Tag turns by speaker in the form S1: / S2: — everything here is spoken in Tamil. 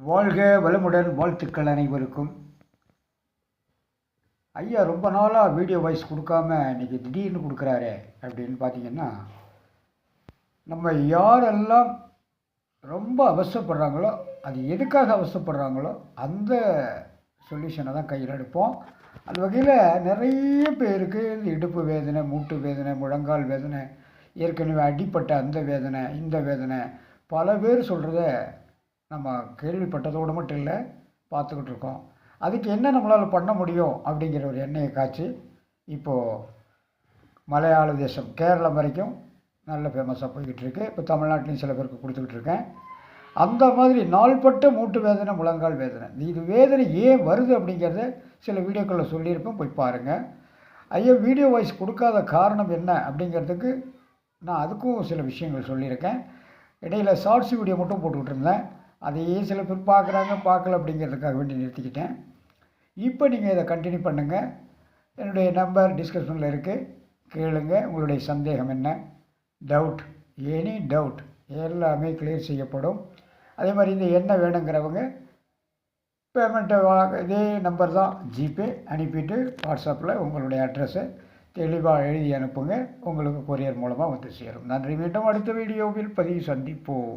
S1: வாழ்க வளமுடன். வாழ்த்துக்கள் அனைவருக்கும். ஐயா ரொம்ப நாளாக வீடியோ வாய்ஸ் கொடுக்காம இன்றைக்கி திடீர்னு கொடுக்குறாரே அப்படின்னு பார்த்தீங்கன்னா, நம்ம யாரெல்லாம் ரொம்ப அவசரப்படுறாங்களோ, அது எதுக்காக அவசரப்படுறாங்களோ அந்த சொல்யூஷனை தான் கையில் எடுப்போம். அந்த வகையில் நிறைய பேருக்கு இந்த இடுப்பு வேதனை, மூட்டு வேதனை, முழங்கால் வேதனை, ஏற்கனவே அடிப்பட்ட அந்த வேதனை, இந்த வேதனை, பல பேர் சொல்கிறத நம்ம கேள்விப்பட்டதோடு மட்டும் இல்லை, பார்த்துக்கிட்டு இருக்கோம். அதுக்கு என்ன நம்மளால் பண்ண முடியும் அப்படிங்கிற ஒரு எண்ணெயை காய்ச்சி இப்போது மலையாள தேசம் கேரளம் வரைக்கும் நல்ல ஃபேமஸாக போய்கிட்டு இருக்கு. இப்போ தமிழ்நாட்டிலையும் சில பேருக்கு கொடுத்துக்கிட்டு இருக்கேன். அந்த மாதிரி நாள்பட்ட மூட்டு வேதனை, முழங்கால் வேதனை, இது வேதனை ஏன் வருது அப்படிங்கிறத சில வீடியோக்களில் சொல்லியிருப்பேன், போய் பாருங்கள். ஐயா வீடியோ வாய்ஸ் கொடுக்காத காரணம் என்ன அப்படிங்கிறதுக்கு நான் அதுக்கும் சில விஷயங்கள் சொல்லியிருக்கேன். இடையில் ஷார்ட்ஸ் வீடியோ மட்டும் போட்டுக்கிட்டு இருந்தேன். அதையே சில பேர் பார்க்குறாங்க, பார்க்கல அப்படிங்கிறதுக்காக வேண்டி நிறுத்திக்கிட்டேன். இப்போ நீங்கள் இதை கண்டினியூ பண்ணுங்கள். என்னுடைய நம்பர் டிஸ்கிரிப்ஷனில் இருக்குது, கேளுங்க. உங்களுடைய சந்தேகம் என்ன, டவுட், எனி டவுட் எல்லாமே கிளியர் செய்யப்படும். அதே மாதிரி இந்த எண்ணெய் வேணுங்கிறவங்க பேமெண்ட்டை இதே நம்பர் தான், ஜிபே அனுப்பிட்டு வாட்ஸ்அப்பில் உங்களுடைய அட்ரஸை தெளிவாக எழுதி அனுப்புங்க. உங்களுக்கு கொரியர் மூலமாக வந்து சேரும். நன்றி. மீண்டும் அடுத்த வீடியோவில் பதிவு சந்திப்போம்.